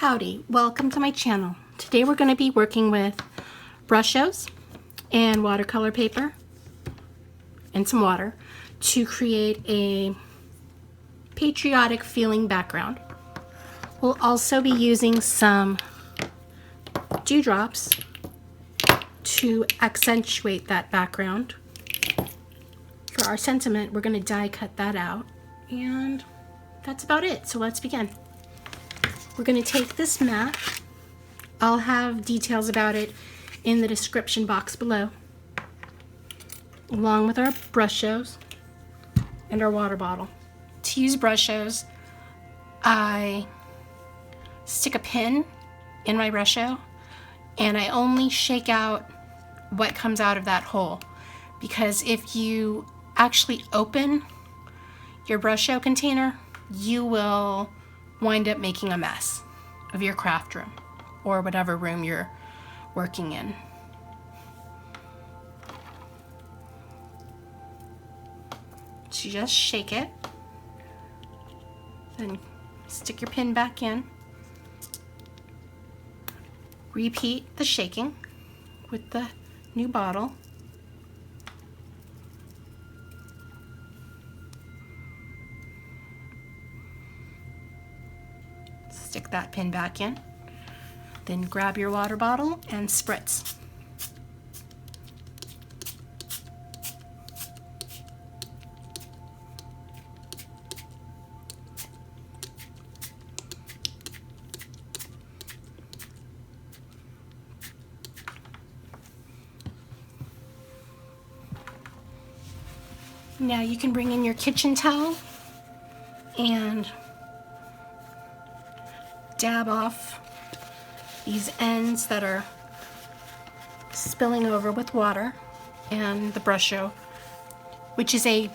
Howdy, welcome to my channel. Today we're going to be working with Brushos and watercolor paper and some water to create a patriotic feeling background. We'll also be using some dewdrops to accentuate that background. For our sentiment, we're going to die cut that out, and that's about it. So let's begin. We're going to take this mat. I'll have details about it in the description box below, along with our Brushos and our water bottle. To use Brushos, I stick a pin in my Brusho and I only shake out what comes out of that hole, because if you actually open your Brusho container, you will wind up making a mess of your craft room or whatever room you're working in. So you just shake it, then stick your pin back in. Repeat the shaking with the new bottle. Stick that pin back in, then grab your water bottle and spritz. Now you can bring in your kitchen towel and dab off these ends that are spilling over with water, and the Brusho, which is a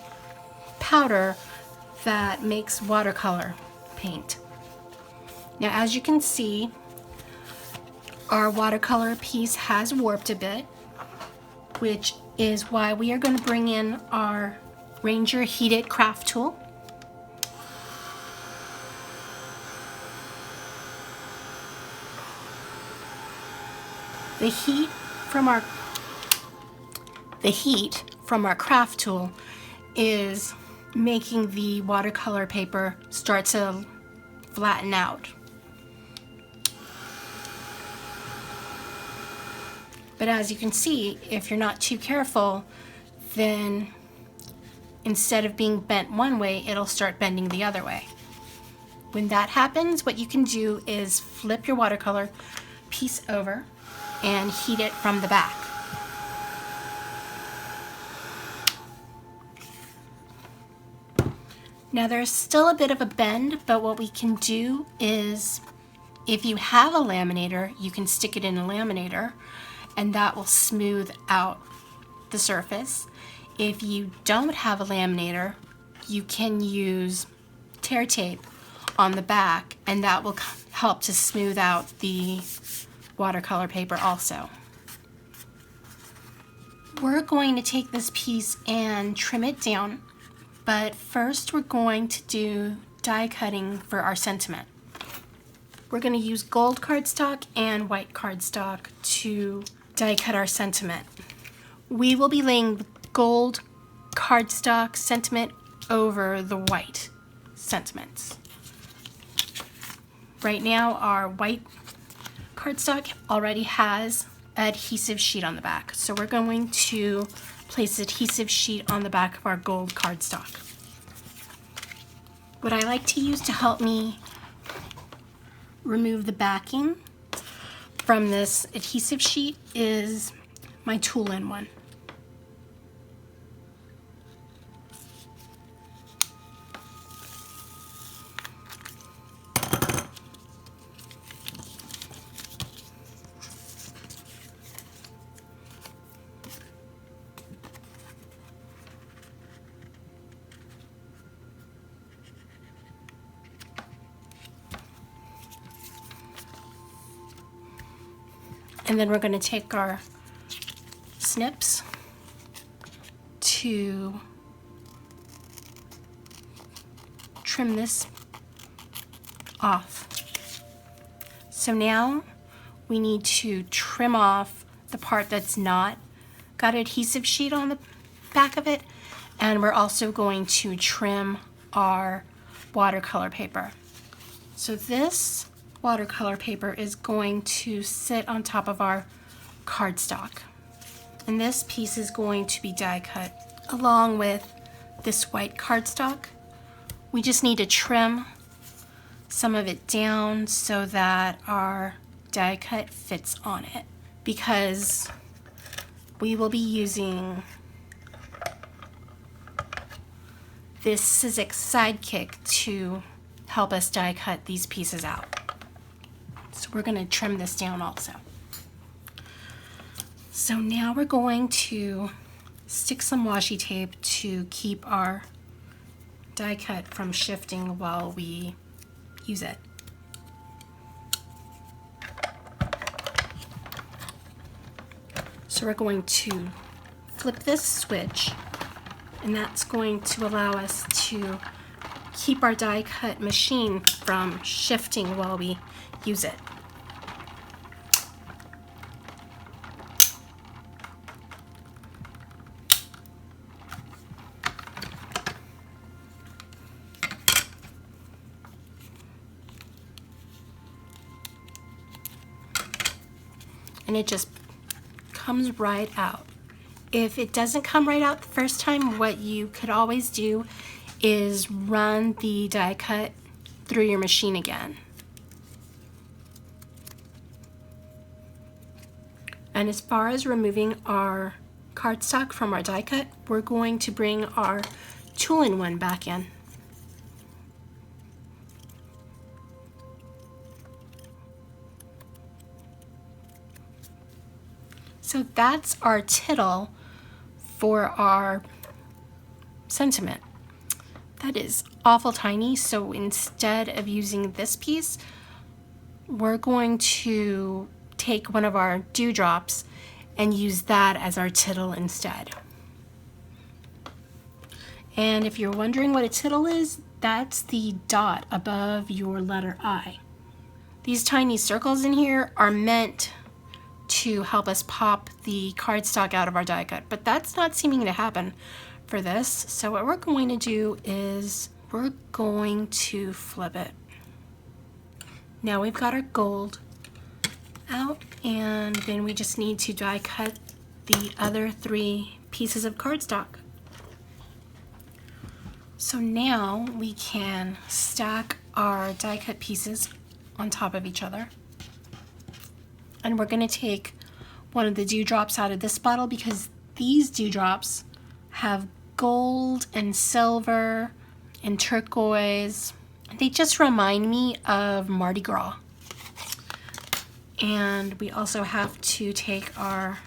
powder that makes watercolor paint. Now, as you can see, our watercolor piece has warped a bit, which is why we are going to bring in our Ranger heated craft tool. The heat from our craft tool is making the watercolor paper start to flatten out. But as you can see, if you're not too careful, then instead of being bent one way, it'll start bending the other way. When that happens, what you can do is flip your watercolor piece over and heat it from the back. Now there's still a bit of a bend, but what we can do is, if you have a laminator, you can stick it in a laminator and that will smooth out the surface. If you don't have a laminator, you can use tear tape on the back and that will help to smooth out the watercolor paper also. We're going to take this piece and trim it down, but first we're going to do die cutting for our sentiment. We're going to use gold cardstock and white cardstock to die cut our sentiment. We will be laying the gold cardstock sentiment over the white sentiments. Right now our white cardstock already has adhesive sheet on the back, so we're going to place adhesive sheet on the back of our gold cardstock. What I like to use to help me remove the backing from this adhesive sheet is my tool-in one. And then we're going to take our snips to trim this off. So now we need to trim off the part that's not got adhesive sheet on the back of it, and we're also going to trim our watercolor paper. So this watercolor paper is going to sit on top of our cardstock, and this piece is going to be die cut along with this white cardstock. We just need to trim some of it down so that our die cut fits on it, because we will be using this Sizzix Sidekick to help us die cut these pieces out. So we're going to trim this down also. So now we're going to stick some washi tape to keep our die cut from shifting while we use it. So we're going to flip this switch, and that's going to allow us to keep our die cut machine from shifting while we use it. And it just comes right out. If it doesn't come right out the first time, what you could always do is run the die cut through your machine again. And as far as removing our cardstock from our die cut, we're going to bring our tool-in-one back in. So that's our tittle for our sentiment. That is awful tiny, so instead of using this piece, we're going to take one of our dewdrops and use that as our tittle instead. And if you're wondering what a tittle is, that's the dot above your letter I. These tiny circles in here are meant to help us pop the cardstock out of our die cut, but that's not seeming to happen for this. So what we're going to do is we're going to flip it. Now we've got our gold out, and then we just need to die cut the other 3 pieces of cardstock. So now we can stack our die cut pieces on top of each other. And we're going to take one of the dewdrops out of this bottle, because these dewdrops have gold and silver and turquoise. They just remind me of Mardi Gras. And we also have to take our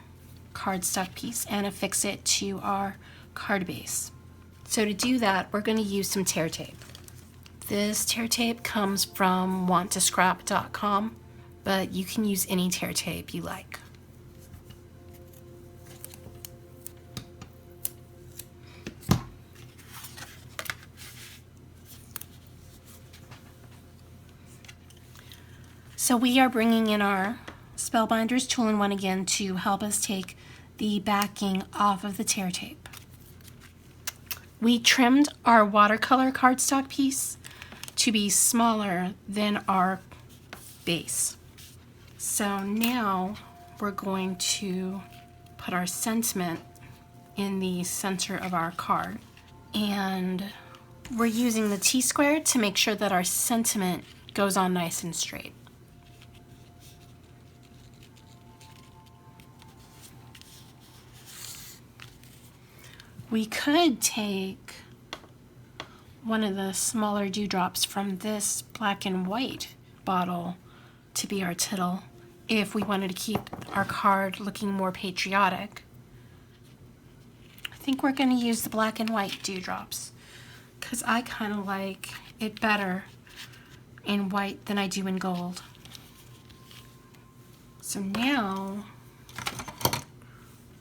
cardstock piece and affix it to our card base. So to do that, we're going to use some tear tape. This tear tape comes from wanttoscrap.com. But you can use any tear tape you like. So we are bringing in our Spellbinders tool-in-one again to help us take the backing off of the tear tape. We trimmed our watercolor cardstock piece to be smaller than our base. So now we're going to put our sentiment in the center of our card, and we're using the T-square to make sure that our sentiment goes on nice and straight. We could take one of the smaller dewdrops from this black and white bottle to be our tittle if we wanted to keep our card looking more patriotic. I think we're going to use the black and white dewdrops because I kind of like it better in white than I do in gold. So now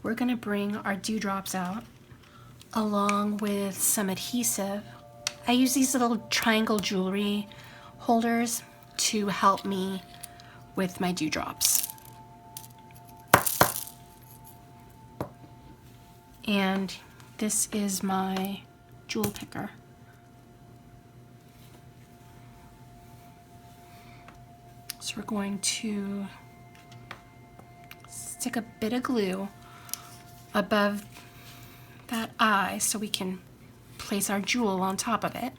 we're going to bring our dewdrops out along with some adhesive. I use these little triangle jewelry holders to help me with my dewdrops. And this is my jewel picker. So we're going to stick a bit of glue above that eye so we can place our jewel on top of it.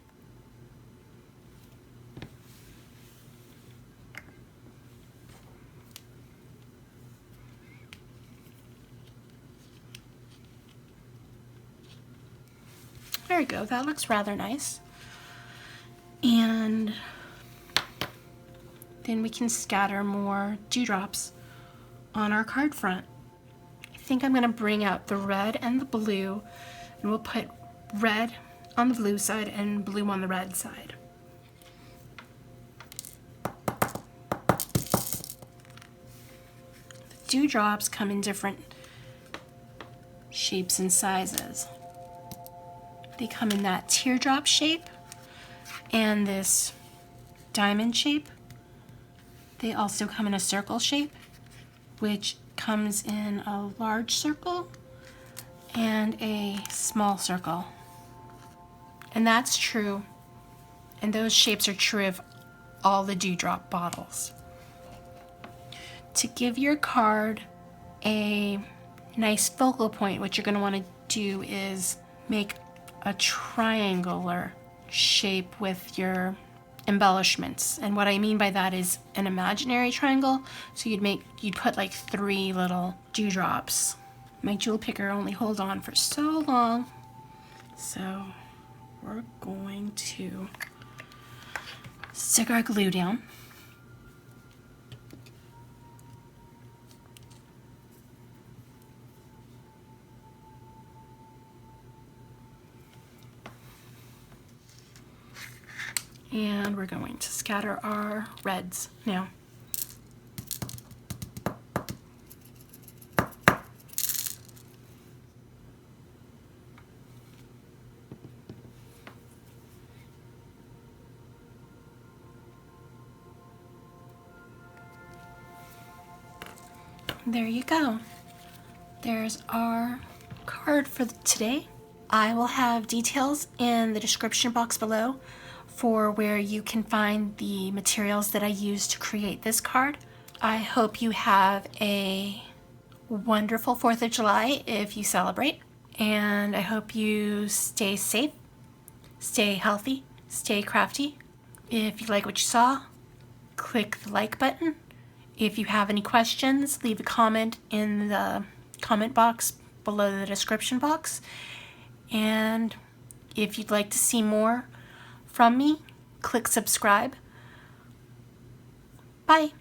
There we go, that looks rather nice. And then we can scatter more dewdrops on our card front. I think I'm gonna bring out the red and the blue, and we'll put red on the blue side and blue on the red side. The dewdrops come in different shapes and sizes. They come in that teardrop shape and this diamond shape. They also come in a circle shape, which comes in a large circle and a small circle. And that's true, and those shapes are true of all the dewdrop bottles. To give your card a nice focal point, what you're going to want to do is make a triangular shape with your embellishments. And what I mean by that is an imaginary triangle. So you'd put like 3 little dewdrops. My jewel picker only holds on for so long. So we're going to stick our glue down. And we're going to scatter our reds now. There you go. There's our card for today. I will have details in the description box below for where you can find the materials that I used to create this card. I hope you have a wonderful 4th of July if you celebrate, and I hope you stay safe, stay healthy, stay crafty. If you like what you saw, click the like button. If you have any questions, leave a comment in the comment box below the description box. And if you'd like to see more from me, click subscribe. Bye.